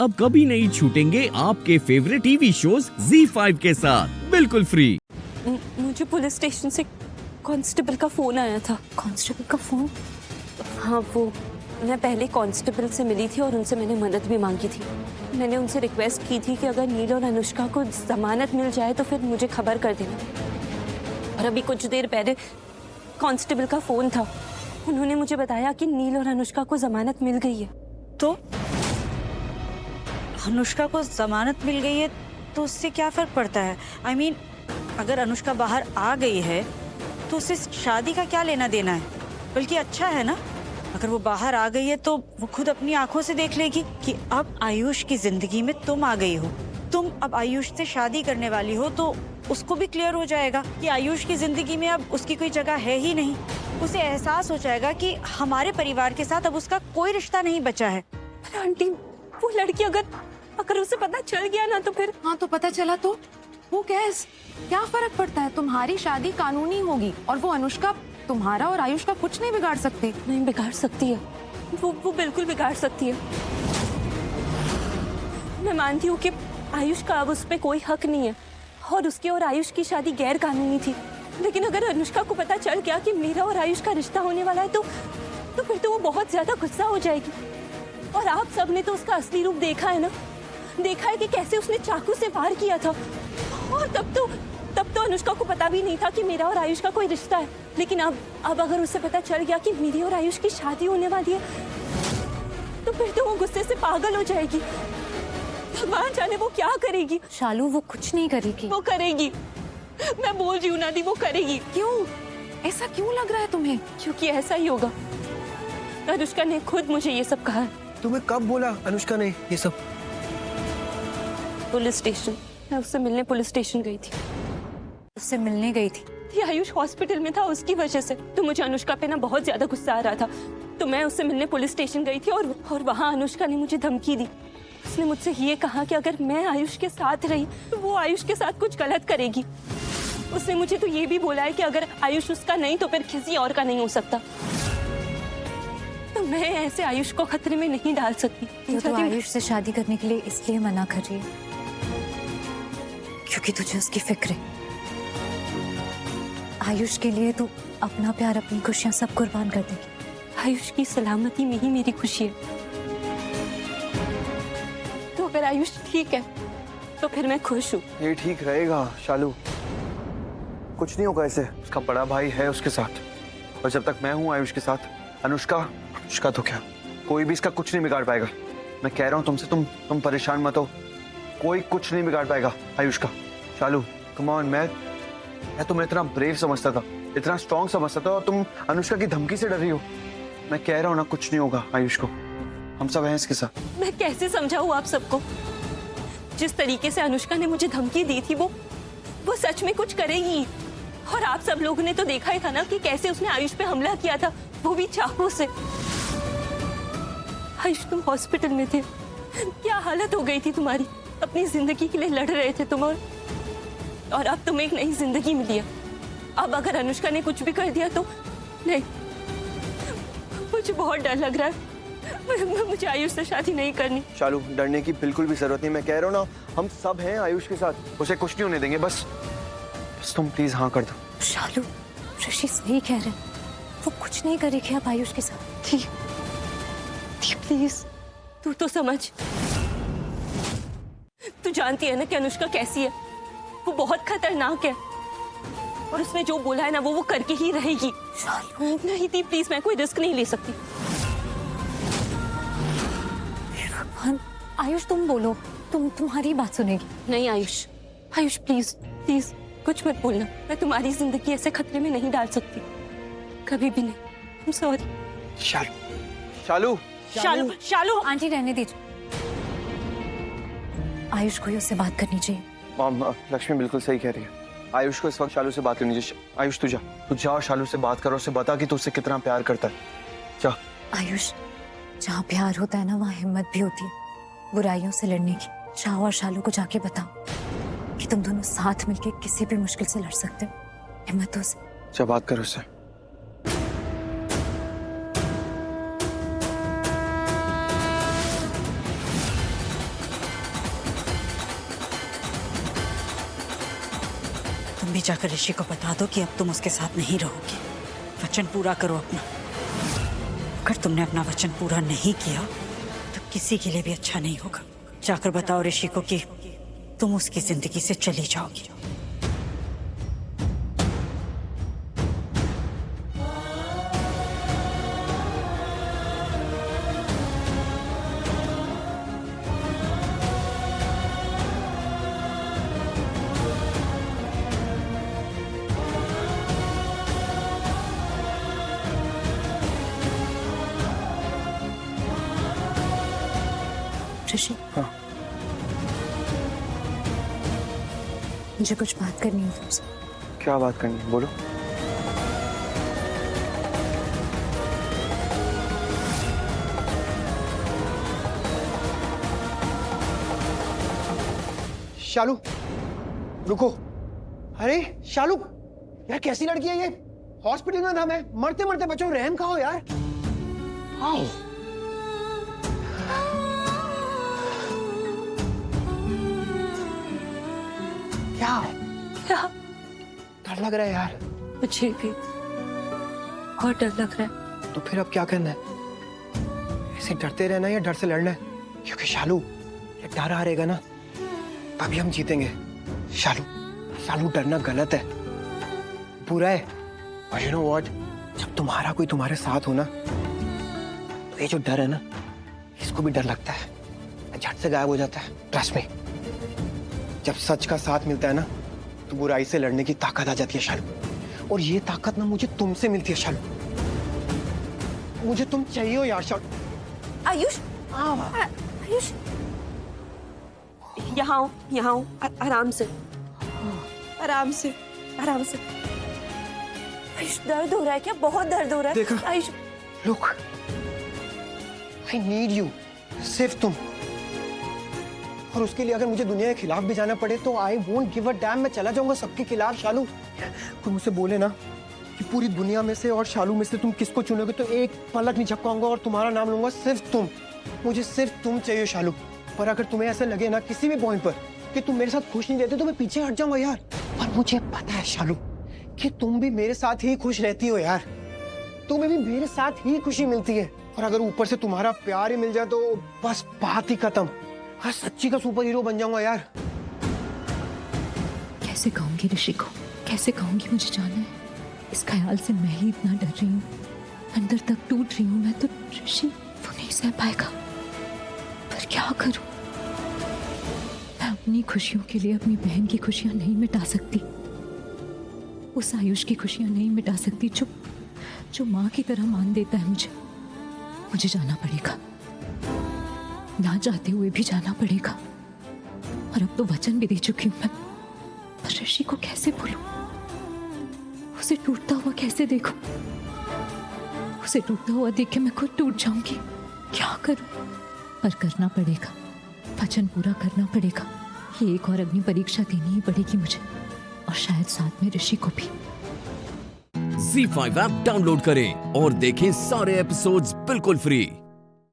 अब कभी नहीं छूटेंगे आपके फेवरेट टीवी शोज ZEE5 के साथ बिल्कुल फ्री। मुझे पुलिस स्टेशन से कांस्टेबल का फोन आया था। कांस्टेबल का फोन? हाँ, वो मैं पहले कांस्टेबल से मिली थी और उनसे मैंने मदद भी मांगी थी। मैंने उनसे रिक्वेस्ट की थी कि अगर नील और अनुष्का को जमानत मिल जाए तो फिर मुझे खबर कर देना। और अभी कुछ देर पहले कांस्टेबल का फोन था। उन्होंने मुझे बताया कि नील और अनुष्का को जमानत मिल गई है। तो अनुष्का को जमानत मिल गई है तो उससे क्या फर्क पड़ता है? I mean, अगर अनुष्का बाहर आ गई है तो उससे शादी का क्या लेना देना है? बल्कि अच्छा है ना, अगर वो बाहर आ गई है तो वो खुद अपनी आंखों से देख लेगी कि अब आयुष की जिंदगी में तुम आ गई हो, तुम अब आयुष से शादी करने वाली हो, तो उसको भी क्लियर हो जाएगा कि आयुष की जिंदगी में अब उसकी कोई जगह है ही नहीं। उसे एहसास हो जाएगा कि हमारे परिवार के साथ अब उसका कोई रिश्ता नहीं बचा है। पर आंटी, वो लड़की अगर उसे पता चल गया ना तो फिर। हाँ, तो पता चला तो वो कैस क्या फर्क पड़ता है? तुम्हारी शादी कानूनी होगी और वो अनुष्का तुम्हारा और आयुष का कुछ नहीं बिगाड़ सकते। नहीं बिगाड़ सकती है, वो बिल्कुल बिगाड़ सकती है। मैं मानती हूँ कि आयुष का अब उस पर कोई हक नहीं है और उसकी और आयुष की शादी गैर कानूनी थी। लेकिन अगर अनुष्का को पता चल गया कि मेरा और आयुष का रिश्ता होने वाला है तो फिर तो वो बहुत ज्यादा गुस्सा हो जाएगी। और आप सबने तो उसका असली रूप देखा है ना, देखा है कि कैसे उसने चाकू से वार किया था। और तब तो अनुष्का को पता भी नहीं था कि मेरा और आयुष का कोई रिश्ता है। लेकिन अब अगर उसे पता चल गया कि मेरी और आयुष की शादी होने वाली है तो फिर तो वो गुस्से से पागल हो जाएगी। भगवान जाने वो क्या करेगी। शालू, वो कुछ नहीं करेगी। वो करेगी, मैं बोल रही हूँ ना दी, वो करेगी। क्यों? ऐसा क्यों लग रहा है तुम्हें? क्योंकि ऐसा ही होगा। अनुष्का ने खुद मुझे ये सब कहा है। तुम्हें कब बोला अनुष्का ने ये सब? पुलिस स्टेशन, मैं उससे मिलने पुलिस स्टेशन गई थी। उससे मिलने गई थी? ये आयुष हॉस्पिटल में था, उसकी वजह से तो मुझे अनुष्का पे ना बहुत ज्यादा गुस्सा आ रहा था। तो मैं उससे मिलने पुलिस स्टेशन गई थी और वहाँ अनुष्का ने मुझे धमकी दी। उसने मुझसे ये कहा कि अगर मैं आयुष के साथ रही तो वो आयुष के साथ कुछ गलत करेगी। उसने मुझे तो ये भी बोला है कि अगर आयुष उसका नहीं तो फिर किसी और का नहीं हो सकता। तो मैं ऐसे आयुष को खतरे में नहीं डाल सकती। तो आयुष से शादी करने के लिए इसलिए मना कर रही है क्योंकि तुझे उसकी फिक्र है। आयुष के लिए तू अपना प्यार, अपनी खुशियां सब कुर्बान कर देगी। आयुष की सलामती में ही मेरी खुशी है। तो अगर आयुष ठीक है तो फिर मैं खुश हूँ। ये ठीक रहेगा शालू, कुछ नहीं होगा ऐसे। उसका बड़ा भाई है उसके साथ और जब तक मैं हूँ आयुष के साथ, अनुष्का तो क्या, कोई भी इसका कुछ नहीं बिगाड़ पाएगा। मैं कह रहा हूँ तुमसे, तुम परेशान मत हो, कोई कुछ नहीं बिगाड़ पाएगा आयुष का। शालू कम ऑन, मैं तुम्हें इतना ब्रेव समझता था, इतना स्ट्रॉन्ग समझता था और तुम अनुष्का की धमकी से डर रही हो। मैं कह रहा हूँ ना, कुछ नहीं होगा आयुष को, हम सब हैं इसके साथ। मैं कैसे समझाऊं आप सबको? जिस तरीके से अनुष्का ने मुझे धमकी दी थी वो सच में कुछ करेगी। और आप सब लोगों ने तो देखा ही था ना कि कैसे उसने आयुष पे हमला किया था, वो भी चाकू से। आयुष, तुम हॉस्पिटल में थे, क्या हालत हो गई थी तुम्हारी। अपनी जिंदगी के लिए लड़ रहे थे तुम और अब तुम्हें एक नई जिंदगी मिली है। अब अगर अनुष्का ने कुछ भी कर दिया तो नहीं, मुझे बहुत डर लग रहा है। मुझे आयुष से शादी नहीं करनी। शालू, डरने की बिल्कुल भी जरूरत नहीं। मैं कह रहा हूँ ना, हम सब हैं आयुष के साथ, उसे कुछ नहीं होने देंगे। बस तुम प्लीज हाँ कर दो। शालू, ऋषि सही कह रहे, वो कुछ नहीं करेगी अब आयुष के साथ। ठीक, प्लीज तू तो समझ। तू जानती है ना कि अनुष्का कैसी है, वो बहुत खतरनाक है और उसने जो बोला है ना वो करके ही रहेगी। शालू, नहीं थी, प्लीज, मैं कोई रिस्क नहीं ले सकती। आयुष तुम बोलो, तुम्हारी बात सुनेगी। नहीं आयुष प्लीज प्लीज कुछ मत बोलना। मैं तुम्हारी जिंदगी ऐसे खतरे में नहीं डाल सकती, कभी भी नहीं। I'm sorry। शालू आंटी रहने दीजिए, आयुष को ही उससे बात करनी चाहिए। मॉम, लक्ष्मी बिल्कुल सही कह रही है। आयुष को इस वक्त शालू से बात करनी चाहिए। आयुष तू जा और शालू से बात करो, उसे बता कि तू उससे कितना प्यार करता है। जा। आयुष, जहाँ प्यार होता है ना वहाँ हिम्मत भी होती है बुराइयों से लड़ने की। जाओ और शालू को जाके बताओ कि तुम दोनों साथ मिलके किसी भी मुश्किल से लड़ सकते हो। हिम्मत हो से। जा बात करो उससे। तुम भी जाकर ऋषि को बता दो कि अब तुम उसके साथ नहीं रहोगी। वचन पूरा करो अपना। अगर तुमने अपना वचन पूरा नहीं किया तो किसी के लिए भी अच्छा नहीं होगा। जाकर बताओ ऋषि को कि तुम उसकी जिंदगी से चली जाओगी। ऋषि, हाँ। मुझे कुछ बात करनी है तुमसे। क्या बात करनी है, बोलो। शालू रुको। अरे शालू, यार कैसी लड़की है ये? हॉस्पिटल में था मैं, मरते मरते बचो, रहम खाओ यार। आओ। क्या क्या? डर लग रहा है यार। मुझे भी बहुत डर लग रहा है। तो फिर अब क्या करना है? ऐसे डरते रहना है या डर से लड़ना है? क्योंकि शालू, ये डर हारेगा ना तभी हम जीतेंगे। शालू, शालू डरना गलत है, बुरा है। और यू नो व्हाट, जब तुम्हारा कोई तुम्हारे साथ हो ना तो ये जो डर है ना, इसको भी डर लगता है, झट से गायब हो जाता है। ट्रस्ट मी, जब सच का साथ मिलता है ना तो बुराई से लड़ने की ताकत आ जाती है शालू। और ये ताकत ना मुझे तुमसे मिलती है शालू। मुझे तुम चाहिए हो यार शालू। आयुष, आयुष, यहाँ आओ, आराम से, आराम से, आराम से। आयुष, दर्द हो रहा है क्या? बहुत दर्द हो रहा है। देखा? Ayush, look, I need you, सिर्फ तुम। और उसके लिए अगर मुझे दुनिया के खिलाफ भी जाना पड़े तो I won't give a dam. मैं चला जाऊंगा सबके खिलाफ। शालू, कोई मुझसे बोले ना कि पूरी दुनिया में से और शालू में से तुम किसको चुनोगे तो एक पलक नहीं झपकाऊंगा और तुम्हारा नाम लूंगा, सिर्फ तुम। मुझे सिर्फ तुम चाहिए शालू। पर अगर तुम्हें ऐसा लगे ना किसी भी पॉइंट पर कि तुम मेरे साथ खुश नहीं रहते तो मैं पीछे हट जाऊंगा यार। और मुझे पता है शालू कि तुम भी मेरे साथ ही खुश रहती हो यार। तुम्हें भी मेरे साथ ही खुशी मिलती है। और अगर ऊपर से तुम्हारा प्यार ही मिल जाए तो बस बात ही खत्म। हाँ, सच्ची का सुपर हीरो बन जाऊंगा यार। कैसे कहूंगी ऋषि को, कैसे कहूंगी? मुझे जाना है, इस ख्याल से मैं ही इतना डर रही हूँ, अंदर तक टूट रही हूँ मैं। तो ऋषि वो नहीं सह पाएगा। पर क्या करूं? मैं अपनी खुशियों के लिए अपनी बहन की खुशियां नहीं मिटा सकती, उस आयुष की खुशियां नहीं मिटा सकती जो माँ की तरह मान देता है मुझे। मुझे जाना पड़ेगा, ना चाहते हुए भी जाना पड़ेगा। और अब तो वचन भी दे चुकी हूं मैं। पर ऋषि को कैसे भूलूं? उसे टूटता हुआ कैसे देखूं? उसे टूटता हुआ देख के मैं खुद टूट जाऊंगी। क्या करूं? पर करना पड़ेगा, वचन पूरा करना पड़ेगा। ये एक और अग्नि परीक्षा देनी ही पड़ेगी मुझे, और शायद साथ में ऋषि को भी। Z5 ऐप डाउनलोड करें और देखें सारे एपिसोड्स बिल्कुल फ्री।